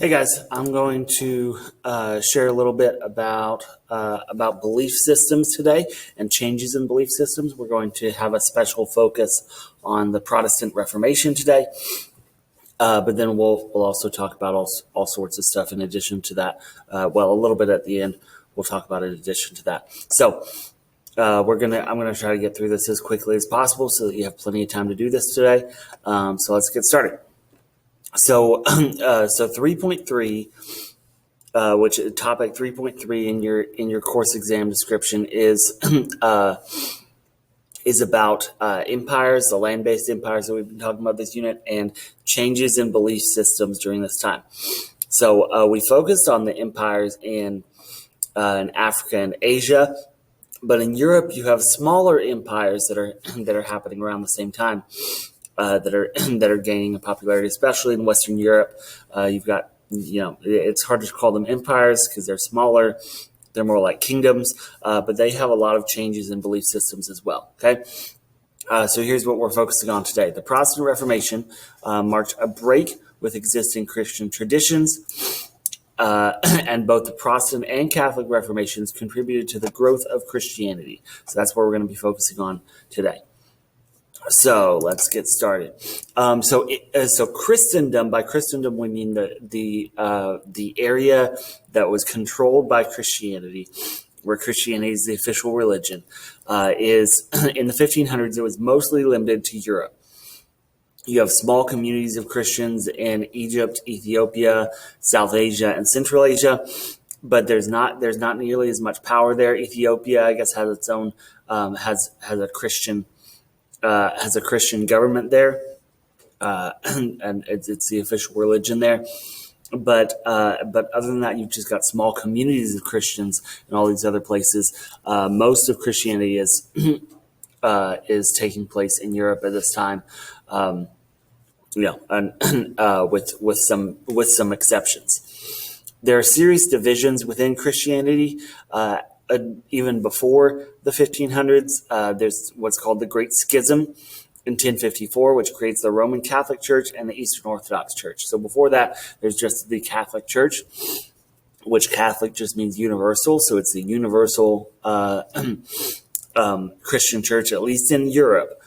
Hey guys, I'm going to share a little bit about belief systems today and changes in belief systems. We're going to have a special focus on the Protestant Reformation today, but then we'll also talk about all sorts of stuff in addition to that. A little bit at the end we'll talk about in addition to that. So I'm gonna try to get through this as quickly as possible so that you have plenty of time to do this today. So let's get started. So 3.3, which topic 3.3 in your course exam description is about empires, the land-based empires that we've been talking about this unit, and changes in belief systems during this time. So we focused on the empires in Africa and Asia, but in Europe you have smaller empires that are happening around the same time. That are gaining a popularity, especially in Western Europe. You've got, it's hard to call them empires because they're smaller. They're more like kingdoms, but they have a lot of changes in belief systems as well. Okay, so here's what we're focusing on today. The Protestant Reformation marked a break with existing Christian traditions, and both the Protestant and Catholic Reformations contributed to the growth of Christianity. So that's what we're going to be focusing on today. So let's get started. So Christendom, by Christendom we mean the area that was controlled by Christianity, where Christianity is the official religion, is in the 1500s. It was mostly limited to Europe. You have small communities of Christians in Egypt, Ethiopia, South Asia, and Central Asia, but there's not nearly as much power there. Ethiopia, I guess, has its own has a Christian government there, and it's the official religion there. But other than that, you've just got small communities of Christians in all these other places. Most of Christianity is taking place in Europe at this time, with some exceptions. There are serious divisions within Christianity. Even before the 1500s, there's what's called the Great Schism in 1054, which creates the Roman Catholic Church and the Eastern Orthodox Church. So before that, there's just the Catholic Church, which Catholic just means universal. So it's the universal Christian church, at least in Europe.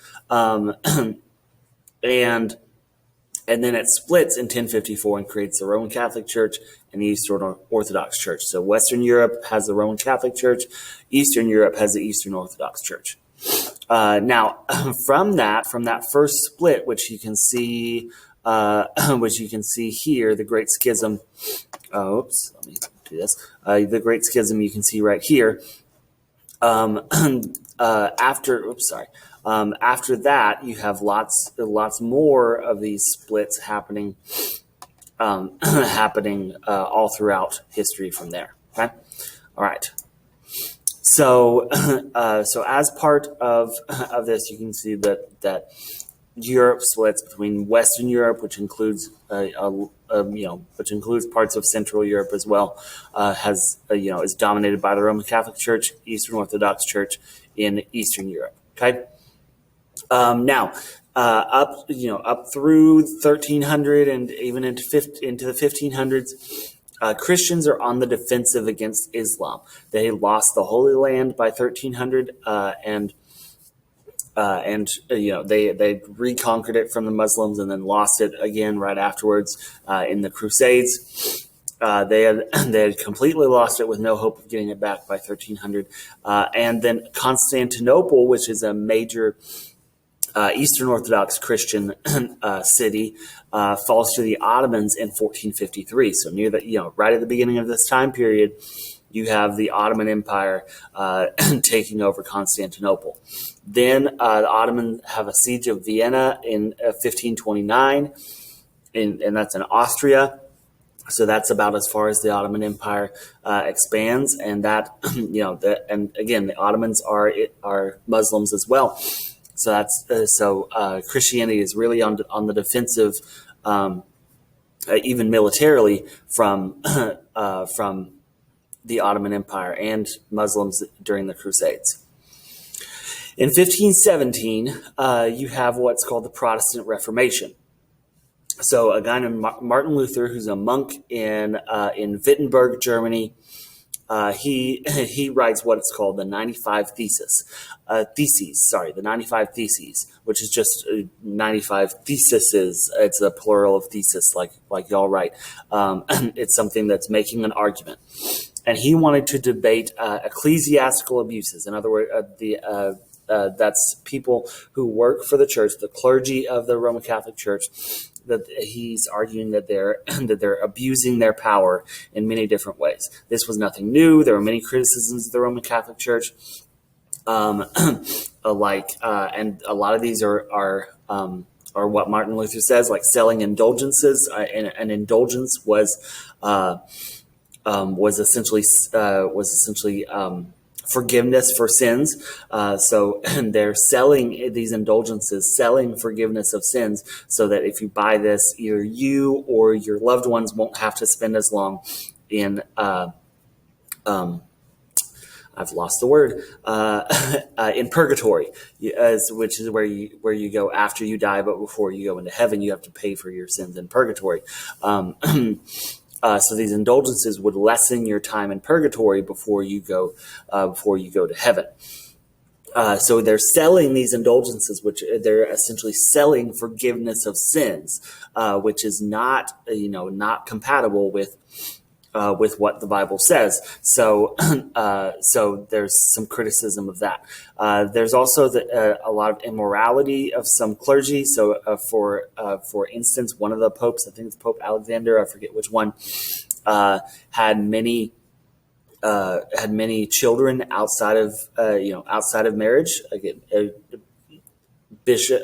And then it splits in 1054 and creates the Roman Catholic Church and the Eastern Orthodox Church. So Western Europe has the Roman Catholic Church. Eastern Europe has the Eastern Orthodox Church. Now, from that first split, which you can see here, the Great Schism. Let me do this. The Great Schism you can see right here. After that, you have lots more of these splits happening all throughout history from there. Okay, all right. So as part of this, you can see that Europe splits between Western Europe, which includes parts of Central Europe as well, is dominated by the Roman Catholic Church, Eastern Orthodox Church in Eastern Europe. Okay. Now, up through 1300 and even into the 1500s, Christians are on the defensive against Islam. They lost the Holy Land by 1300, they reconquered it from the Muslims and then lost it again right afterwards in the Crusades. They had completely lost it with no hope of getting it back by 1300, and then Constantinople, which is a major Eastern Orthodox Christian city, falls to the Ottomans in 1453. So right at the beginning of this time period, you have the Ottoman Empire taking over Constantinople. Then the Ottomans have a siege of Vienna in 1529, and that's in Austria. So that's about as far as the Ottoman Empire expands, and and again, the Ottomans are Muslims as well. So Christianity is really on the defensive, even militarily, from the Ottoman Empire and Muslims during the Crusades. In 1517, you have what's called the Protestant Reformation. So a guy named Martin Luther, who's a monk in Wittenberg, Germany, he writes what it's called the 95 Theses, the 95 Theses, which is just 95 theses. It's a plural of thesis, like y'all write. It's something that's making an argument. And he wanted to debate ecclesiastical abuses. In other words, that's people who work for the church, the clergy of the Roman Catholic Church, that he's arguing that they're abusing their power in many different ways. This was nothing new. There were many criticisms of the Roman Catholic Church, and a lot of these are what Martin Luther says, like selling indulgences. And an indulgence was essentially forgiveness for sins. So they're selling these indulgences, selling forgiveness of sins, so that if you buy this, either you or your loved ones won't have to spend as long in I've lost the word in purgatory, which is where you go after you die, but before you go into heaven, you have to pay for your sins in purgatory. So these indulgences would lessen your time in purgatory before you go to heaven. So they're selling these indulgences, which they're essentially selling forgiveness of sins, which is not compatible with what the Bible says. So so there's some criticism of that. There's also a lot of immorality of some clergy. So for instance, one of the popes, I think it's Pope Alexander, I forget which one, had many children outside of marriage. Again, bishop,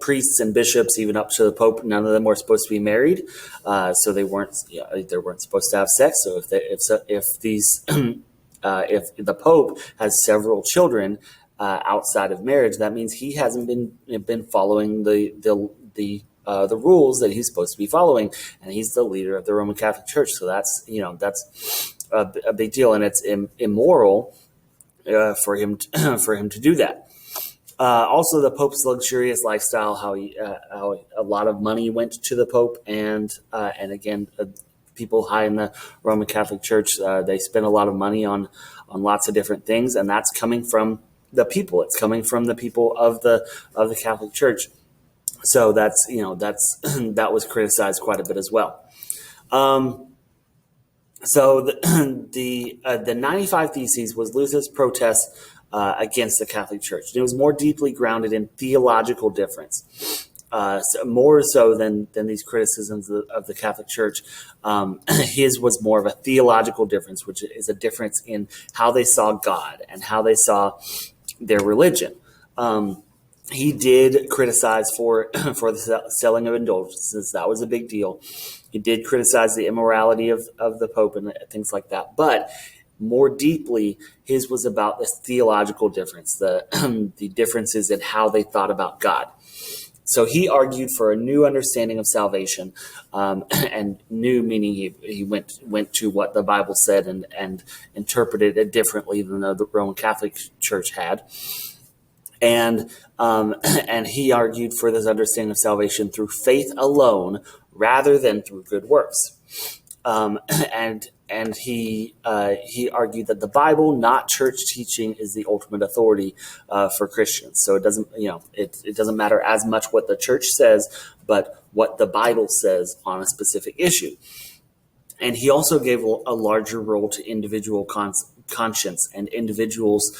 priests and bishops, even up to the Pope, none of them were supposed to be married, so they weren't supposed to have sex. So if the Pope has several children outside of marriage, that means he hasn't been following the rules that he's supposed to be following, and he's the leader of the Roman Catholic Church. So that's a big deal, and it's immoral for him to do that. Also, the Pope's luxurious lifestyle, how a lot of money went to the Pope, and again, people high in the Roman Catholic Church, they spend a lot of money on lots of different things, and that's coming from the people. It's coming from the people of the Catholic Church. So that's that was criticized quite a bit as well. So the 95 Theses was Luther's protest against the Catholic Church. And it was more deeply grounded in theological difference, more so than these criticisms of the Catholic Church. His was more of a theological difference, which is a difference in how they saw God and how they saw their religion. He did criticize for the selling of indulgences. That was a big deal. He did criticize the immorality of the Pope and things like that. But more deeply, his was about this theological difference, the differences in how they thought about God. So he argued for a new understanding of salvation, and new meaning he went to what the Bible said and interpreted it differently than the Roman Catholic Church had. And he argued for this understanding of salvation through faith alone rather than through good works. And he argued that the Bible, not church teaching, is the ultimate authority for Christians. So it doesn't it doesn't matter as much what the church says, but what the Bible says on a specific issue. And he also gave a larger role to individual conscience and individuals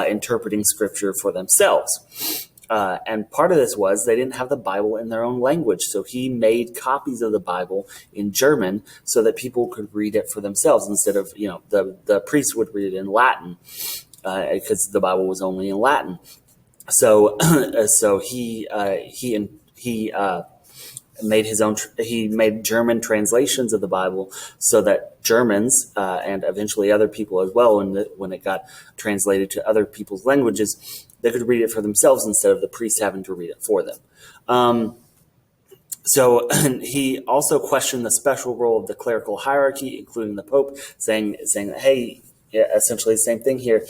interpreting Scripture for themselves. And part of this was they didn't have the Bible in their own language. So he made copies of the Bible in German so that people could read it for themselves instead of, the priests would read it in Latin because the Bible was only in Latin. So he made his own. He made German translations of the Bible so that Germans and eventually other people as well, when it got translated to other people's languages, they could read it for themselves instead of the priests having to read it for them. So he also questioned the special role of the clerical hierarchy, including the Pope, saying that, hey, essentially the same thing here.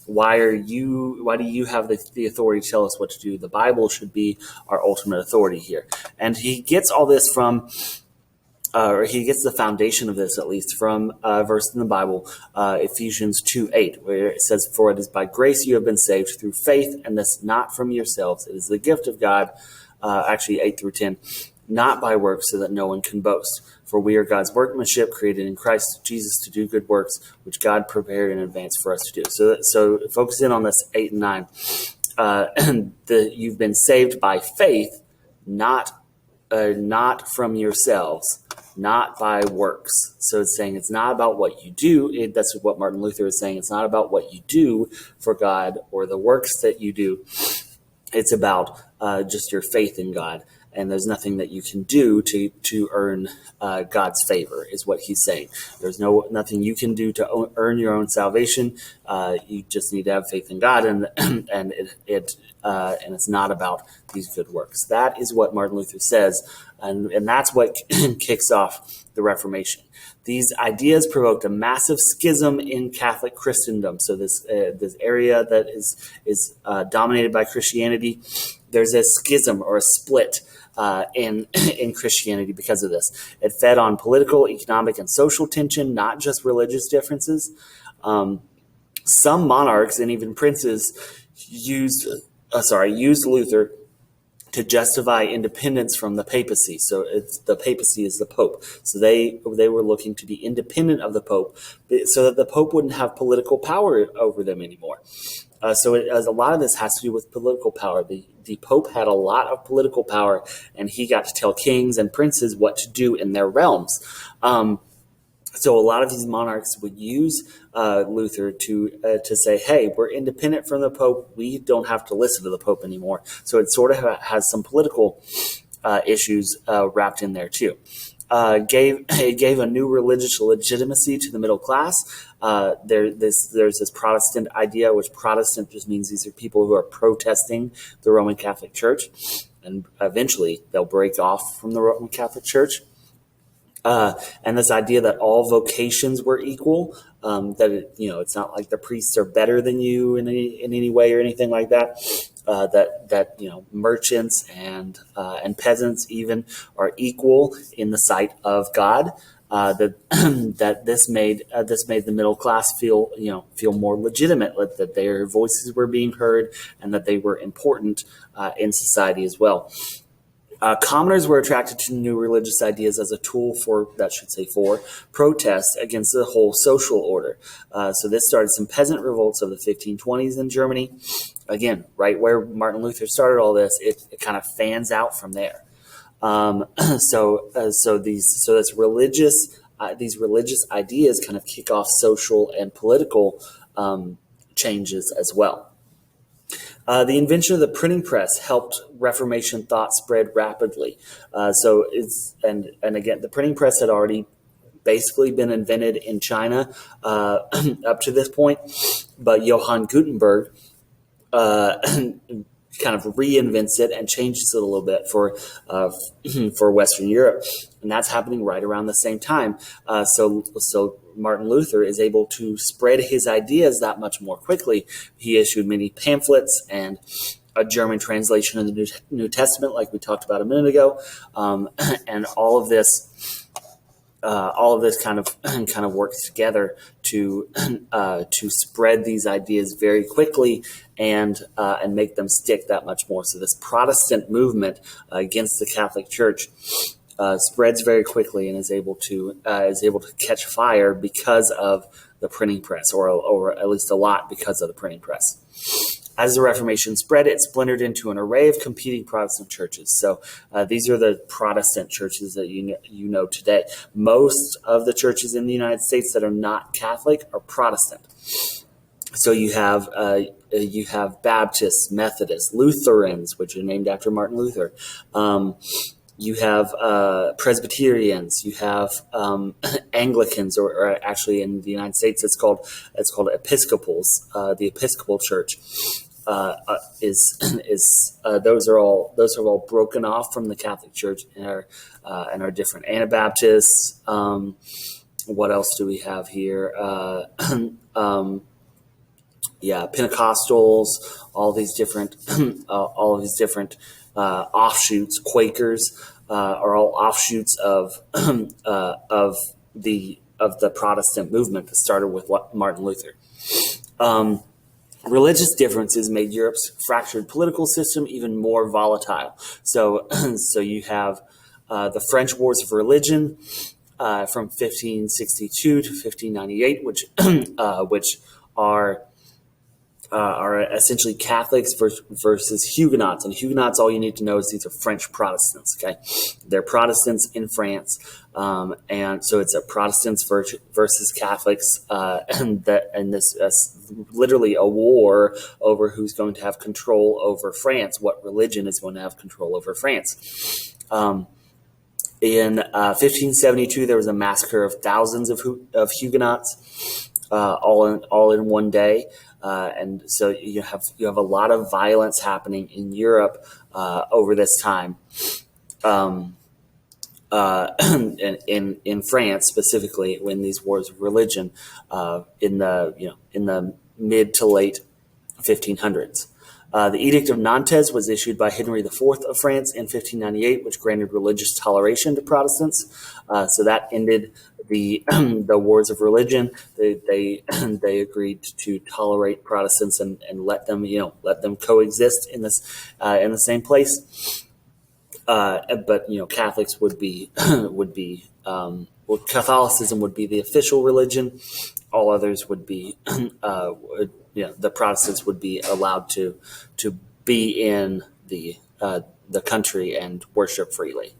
Why do you have the authority to tell us what to do? The Bible should be our ultimate authority here. And he gets all this from, or he gets the foundation of this, at least, from a verse in the Bible, Ephesians 2:8, where it says, "For it is by grace you have been saved through faith, and this not from yourselves. It is the gift of God," actually 8 through 10, "not by works, so that no one can boast. For we are God's workmanship, created in Christ Jesus to do good works, which God prepared in advance for us to do." So focus in on this 8 and 9. You've been saved by faith, not from yourselves, not by works. So it's saying it's not about what you do. That's what Martin Luther is saying. It's not about what you do for God or the works that you do. It's about just your faith in God. And there's nothing that you can do to earn God's favor, is what he's saying. There's nothing you can do to earn your own salvation. You just need to have faith in God, and it's not about these good works. That is what Martin Luther says, and that's what kicks off the Reformation. These ideas provoked a massive schism in Catholic Christendom. So this area that is dominated by Christianity, there's a schism or a split in Christianity because of this. It fed on political, economic, and social tension, not just religious differences. Some monarchs and even princes used Luther to justify independence from the papacy. So the papacy is the Pope. So they were looking to be independent of the Pope, so that the Pope wouldn't have political power over them anymore. So a lot of this has to do with political power. The Pope had a lot of political power, and he got to tell kings and princes what to do in their realms. So a lot of these monarchs would use Luther to say, "Hey, we're independent from the Pope. We don't have to listen to the Pope anymore." So it sort of has some political issues wrapped in there too. It gave a new religious legitimacy to the middle class. There's this Protestant idea, which Protestant just means these are people who are protesting the Roman Catholic Church, and eventually they'll break off from the Roman Catholic Church. And this idea that all vocations were equal, that it's not like the priests are better than you in any way or anything like that. That merchants and peasants even are equal in the sight of God. That this made the middle class feel more legitimate, that their voices were being heard and that they were important in society as well. Commoners were attracted to new religious ideas as a tool for protest against the whole social order. So this started some peasant revolts of the 1520s in Germany. Again, right where Martin Luther started all this, it kind of fans out from there. These religious ideas kind of kick off social and political changes as well. The invention of the printing press helped Reformation thought spread rapidly. And again, the printing press had already basically been invented in China up to this point, but Johann Gutenberg kind of reinvents it and changes it a little bit for Western Europe, and that's happening right around the same time. So Martin Luther is able to spread his ideas that much more quickly. He issued many pamphlets and a German translation of the New Testament, like we talked about a minute ago, and all of this kind of works together to spread these ideas very quickly and make them stick that much more. So this Protestant movement against the Catholic Church spreads very quickly and is able to catch fire because of the printing press, or at least a lot because of the printing press. As the Reformation spread, it splintered into an array of competing Protestant churches. So these are the Protestant churches that you know today. Most of the churches in the United States that are not Catholic are Protestant. So you have Baptists, Methodists, Lutherans, which are named after Martin Luther. You have Presbyterians. You have Anglicans, or actually in the United States, it's called Episcopals. The Episcopal Church those are all broken off from the Catholic Church and are different. Anabaptists. What else do we have here? Pentecostals, all these different offshoots. Quakers are all offshoots of the Protestant movement that started with Martin Luther. Religious differences made Europe's fractured political system even more volatile. So you have the French Wars of Religion from 1562 to 1598, which are essentially Catholics versus Huguenots. And Huguenots, all you need to know is these are French Protestants. Okay, they're Protestants in France, and so it's a Protestants versus Catholics, and this literally a war over who's going to have control over France. What religion is going to have control over France? In 1572, there was a massacre of thousands of Huguenots, all in one day. And so you have a lot of violence happening in Europe over this time, in France specifically, when these wars of religion in the mid to late 1500s. The Edict of Nantes was issued by Henry IV of France in 1598, which granted religious toleration to Protestants. So that ended the wars of religion. They agreed to tolerate Protestants and let them coexist in the same place. But Catholics would be Catholicism would be the official religion. All others would be the Protestants would be allowed to be in the country and worship freely.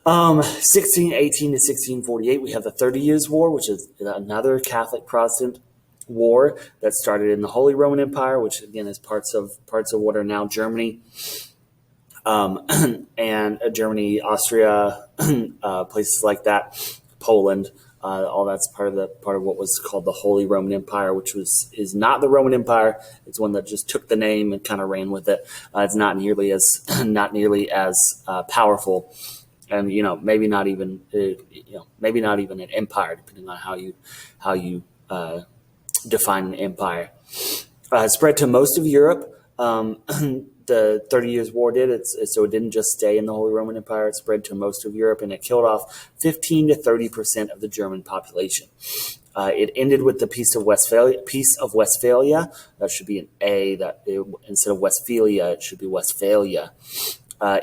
1618 to 1648, we have the 30 Years' War, which is another Catholic-Protestant war that started in the Holy Roman Empire, which again is parts of what are now Germany, and Germany, Austria, places like that, Poland. All that's part of what was called the Holy Roman Empire, which is not the Roman Empire. It's one that just took the name and kind of ran with it. It's not nearly as powerful, and maybe not even an empire, depending on how you define an empire. It spread to most of Europe. The 30 Years' War did. So it didn't just stay in the Holy Roman Empire. It spread to most of Europe, and it killed off 15 to 30% of the German population. It ended with the Peace of Westphalia. That should be an A. Instead of Westphalia, it should be Westphalia.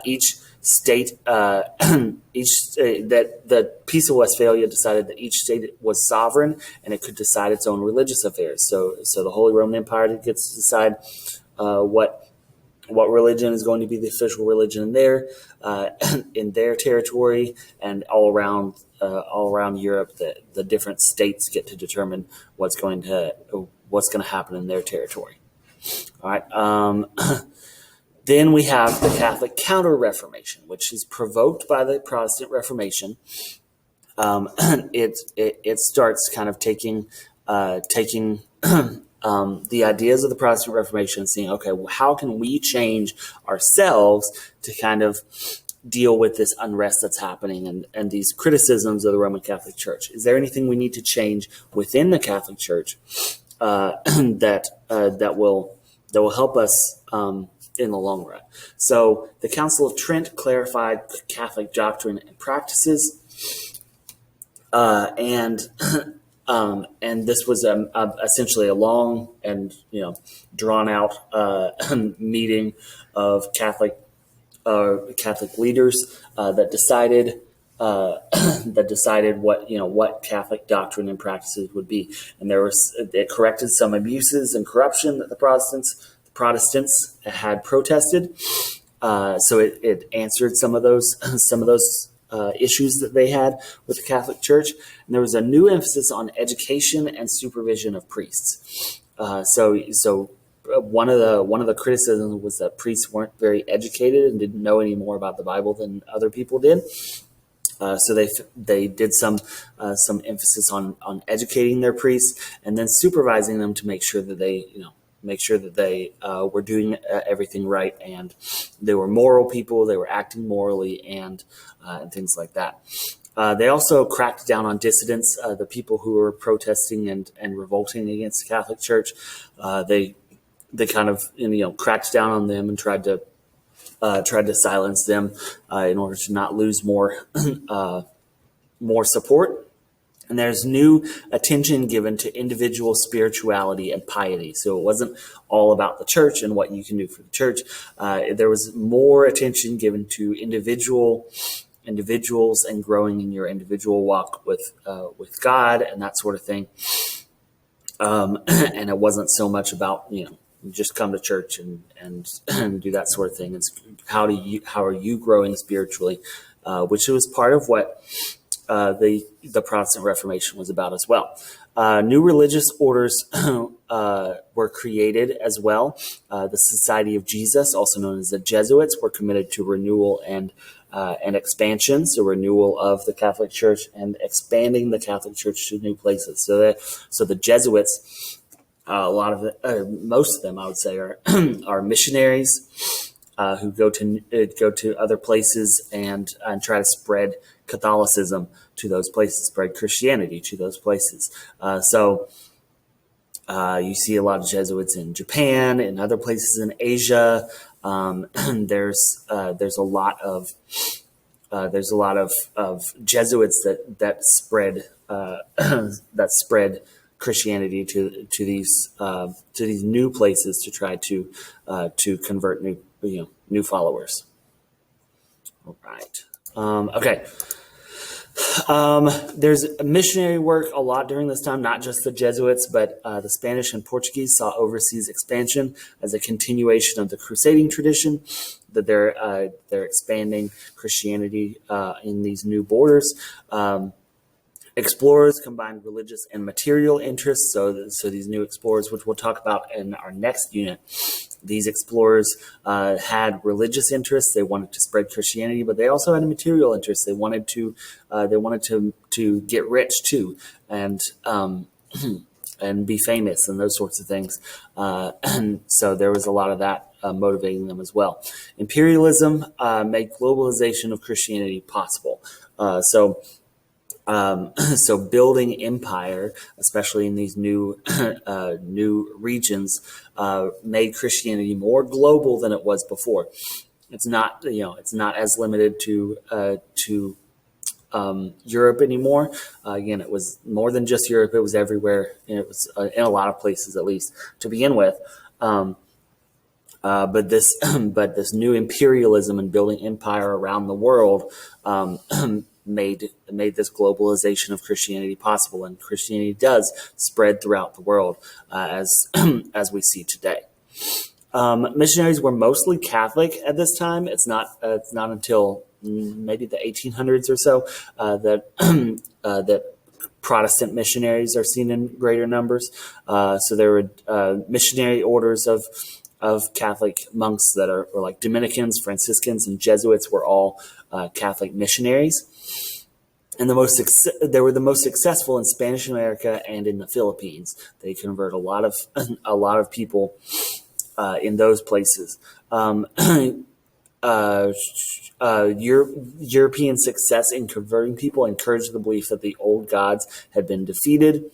Each state, that the Peace of Westphalia decided that each state was sovereign and it could decide its own religious affairs. So the Holy Roman Empire gets to decide what religion is going to be the official religion in their territory, and all around Europe, the different states get to determine what's going to happen in their territory. All right. Then we have the Catholic Counter-Reformation, which is provoked by the Protestant Reformation. It starts kind of taking the ideas of the Protestant Reformation and seeing, okay, well, how can we change ourselves to kind of deal with this unrest that's happening and these criticisms of the Roman Catholic Church? Is there anything we need to change within the Catholic Church that will help us in the long run? So the Council of Trent clarified Catholic doctrine and practices, and this was essentially a long and drawn out meeting of Catholic leaders that decided what Catholic doctrine and practices would be, and it corrected some abuses and corruption that the Protestants had protested. So it answered some of those issues that they had with the Catholic Church, and there was a new emphasis on education and supervision of priests. So one of the criticisms was that priests weren't very educated and didn't know any more about the Bible than other people did. So they did some emphasis on educating their priests and then supervising them to make sure that they were doing everything right, and they were moral people. They were acting morally and things like that. They also cracked down on dissidents, the people who were protesting and revolting against the Catholic Church. They kind of cracked down on them and tried to silence them in order to not lose more more support. And there's new attention given to individual spirituality and piety. So it wasn't all about the church and what you can do for the church. There was more attention given to individuals and growing in your individual walk with God and that sort of thing. And it wasn't so much about just come to church and do that sort of thing. It's how are you growing spiritually, which was part of what the Protestant Reformation was about as well. New religious orders were created as well. The Society of Jesus, also known as the Jesuits, were committed to renewal and expansion, so renewal of the Catholic Church and expanding the Catholic Church to new places. So the Jesuits, most of them, I would say, are missionaries who go to other places and try to spread Catholicism to those places, spread Christianity to those places. So you see a lot of Jesuits in Japan and other places in Asia. There's a lot of Jesuits that spread Christianity to these new places to try to convert new followers. All right. Okay. There's missionary work a lot during this time, not just the Jesuits, but the Spanish and Portuguese saw overseas expansion as a continuation of the crusading tradition, that they're expanding Christianity in these new borders. Explorers combined religious and material interests. So these new explorers, which we'll talk about in our next unit, these explorers had religious interests. They wanted to spread Christianity, but they also had a material interest. They wanted to get rich too, and be famous and those sorts of things. And so there was a lot of that motivating them as well. Imperialism made globalization of Christianity possible. So building empire, especially in these new regions, made Christianity more global than it was before. It's not as limited to Europe anymore. Again, it was more than just Europe. It was everywhere. It was in a lot of places, at least to begin with. But this new imperialism and building empire around the world made this globalization of Christianity possible, and Christianity does spread throughout the world as we see today. Missionaries were mostly Catholic at this time. It's not until maybe the 1800s or so that Protestant missionaries are seen in greater numbers. So there were missionary orders of Catholic monks that were like Dominicans, Franciscans, and Jesuits were all Catholic missionaries. And they were the most successful in Spanish America and in the Philippines. They convert a lot of people in those places. European success in converting people encouraged the belief that the old gods had been defeated.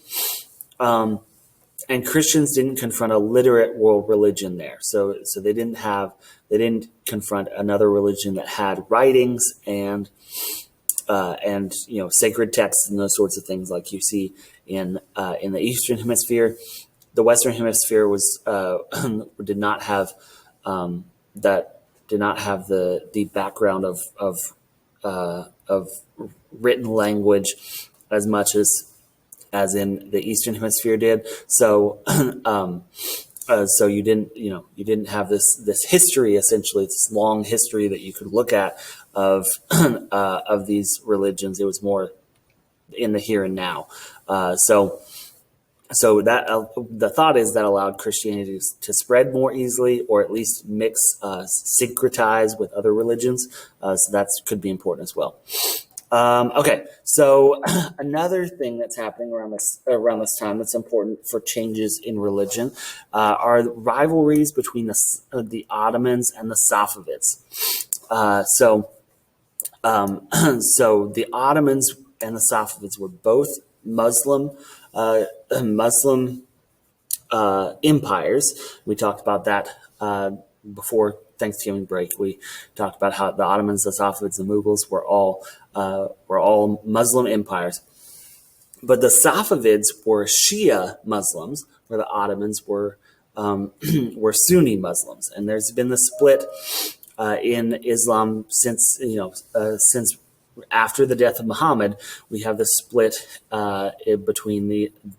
And Christians didn't confront a literate world religion there. So they didn't confront another religion that had writings and sacred texts and those sorts of things like you see in the Eastern Hemisphere. The Western Hemisphere did not have the background of written language as much as in the Eastern Hemisphere did. So so you didn't have this history, essentially this long history that you could look at of these religions. It was more in the here and now. So that the thought is that allowed Christianity to spread more easily, or at least mix, syncretize with other religions. So that could be important as well. Okay, so another thing that's happening around this time that's important for changes in religion are the rivalries between the Ottomans and the Safavids. So So the Ottomans and the Safavids were both Muslim Muslim empires. We talked about that before Thanksgiving break. We talked about how the Ottomans, the Safavids, the Mughals were all Muslim empires. But the Safavids were Shia Muslims, where the Ottomans were Sunni Muslims, and there's been the split in Islam since after the death of Muhammad. We have the split between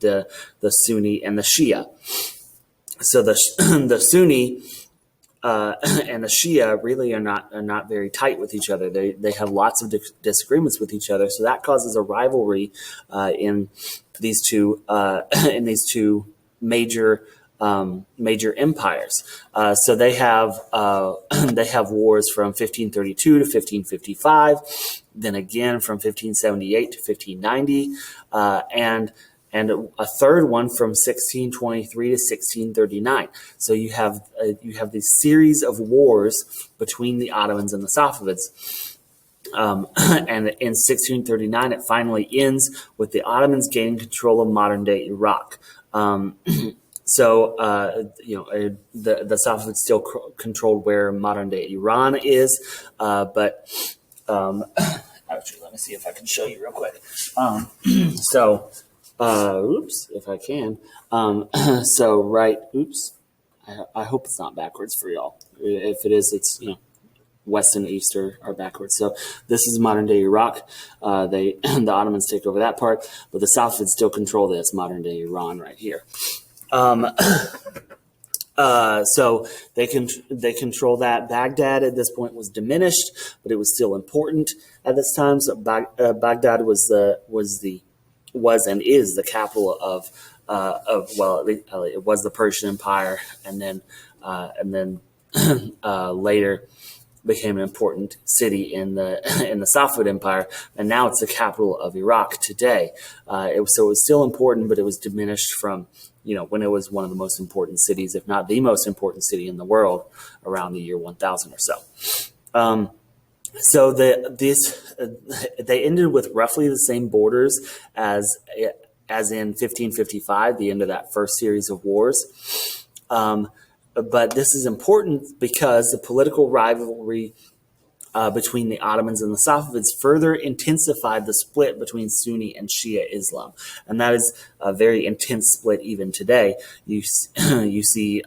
the Sunni and the Shia. So the Sunni and the Shia really are not very tight with each other. They have lots of disagreements with each other. So that causes a rivalry in these two major empires. So they have wars from 1532 to 1555, then again from 1578 to 1590, and a third one from 1623 to 1639. So you have this series of wars between the Ottomans and the Safavids. And in 1639, it finally ends with the Ottomans gaining control of modern-day Iraq. So the Safavids still controlled where modern-day Iran is, but actually, let me see if I can show you real quick. If I can. I hope it's not backwards for y'all. If it is, it's west and east are backwards. So this is modern day Iraq. The Ottomans take over that part, but the Safavids still control this modern day Iran right here. So they control that. Baghdad at this point was diminished, but it was still important at this time. So Baghdad was and is the capital of it was the Persian Empire, and then later became an important city in the Safavid Empire, and now it's the capital of Iraq today. It was still important, but it was diminished from when it was one of the most important cities, if not the most important city in the world, around the year 1000 or so. So they ended with roughly the same borders as in 1555, the end of that first series of wars. But this is important because the political rivalry between the Ottomans and the Safavids further intensified the split between Sunni and Shia Islam, and that is a very intense split even today. You see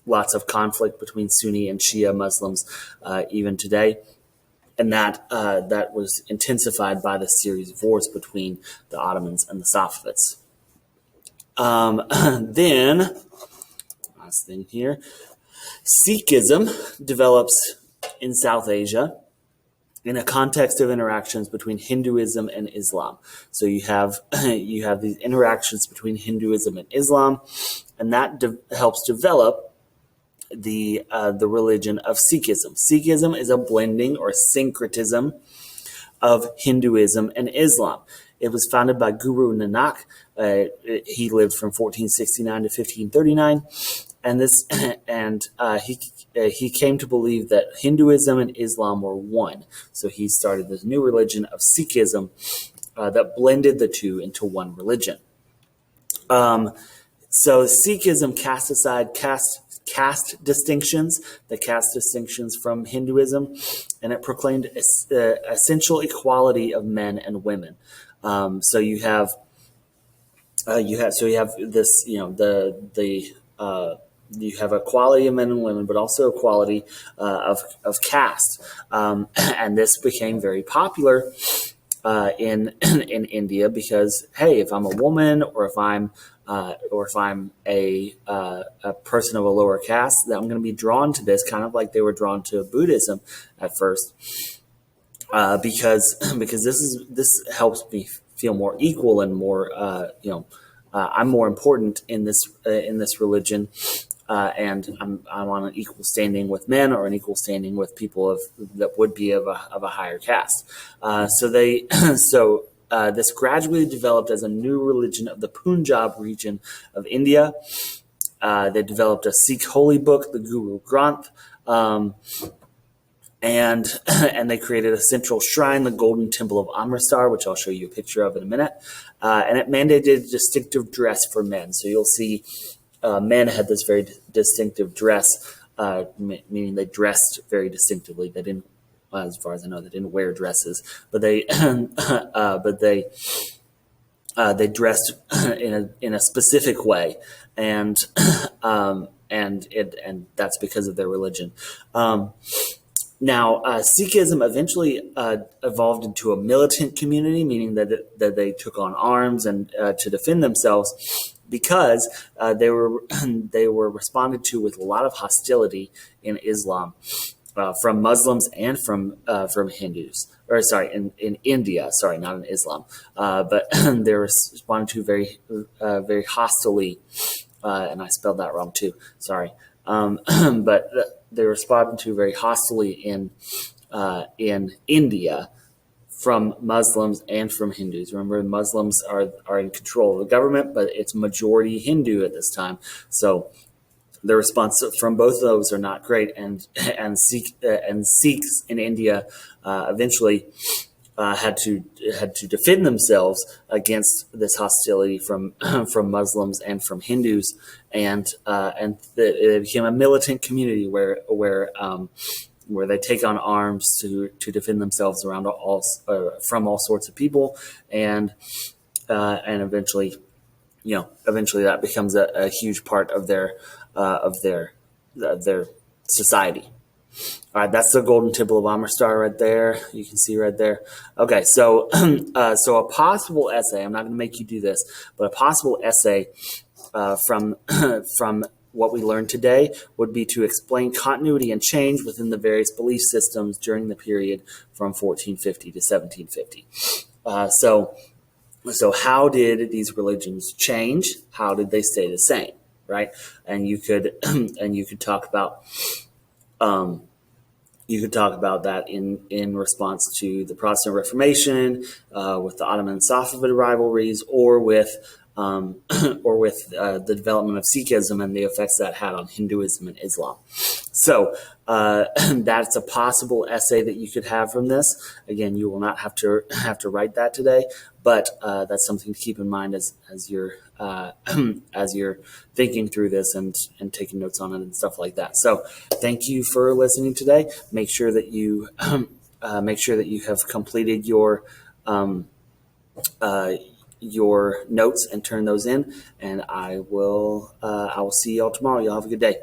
lots of conflict between Sunni and Shia Muslims even today. And that was intensified by the series of wars between the Ottomans and the Safavids. Then, last thing here, Sikhism develops in South Asia in a context of interactions between Hinduism and Islam. So you have these interactions between Hinduism and Islam, and that helps develop the religion of Sikhism. Sikhism is a blending or syncretism of Hinduism and Islam. It was founded by Guru Nanak. He lived from 1469 to 1539, and he came to believe that Hinduism and Islam were one. So he started this new religion of Sikhism that blended the two into one religion. So Sikhism cast aside caste distinctions, the caste distinctions from Hinduism, and it proclaimed essential equality of men and women. So you have this, you have equality of men and women, but also equality of caste, and this became very popular in India because, hey, if I'm a woman or if I'm a person of a lower caste, that I'm going to be drawn to this, kind of like they were drawn to Buddhism at first, because this helps me feel more equal and more I'm more important in this religion, and I'm on an equal standing with men or an equal standing with people that would be of a higher caste. This gradually developed as a new religion of the Punjab region of India. They developed a Sikh holy book, the Guru Granth, and and they created a central shrine, the Golden Temple of Amritsar, which I'll show you a picture of in a minute. And it mandated distinctive dress for men. So you'll see men had this very distinctive dress, meaning they dressed very distinctively. They didn't, as far as I know, they didn't wear dresses, but they they dressed in a specific way, and that's because of their religion. Now, Sikhism eventually evolved into a militant community, meaning that they took on arms and to defend themselves, because they were responded to with a lot of hostility in Islam from Muslims and from Hindus. Or sorry, in India. Sorry, not in Islam, but they were responded to very very hostilely, and I spelled that wrong too. Sorry, but they responded to very hostilely in India from Muslims and from Hindus. Remember, Muslims are in control of the government, but it's majority Hindu at this time. So the response from both of those are not great, and Sikhs in India eventually had to defend themselves against this hostility from from Muslims and from Hindus, and it became a militant community where they take on arms to defend themselves around from all sorts of people, and eventually that becomes a huge part of their society. All right, that's the Golden Temple of Amritsar right there. You can see right there. Okay, so so a possible essay. I'm not going to make you do this, but a possible essay from what we learned today would be to explain continuity and change within the various belief systems during the period from 1450 to 1750. So how did these religions change? How did they stay the same? Right, and you could talk about that in response to the Protestant Reformation, with the Ottoman and Safavid rivalries, or with the development of Sikhism and the effects that had on Hinduism and Islam. So that's a possible essay that you could have from this. Again, you will not have to write that today, but that's something to keep in mind as you're as you're thinking through this and taking notes on it and stuff like that. So thank you for listening today. Make sure that you have completed your notes and turn those in, and I will see you all tomorrow. Y'all have a good day.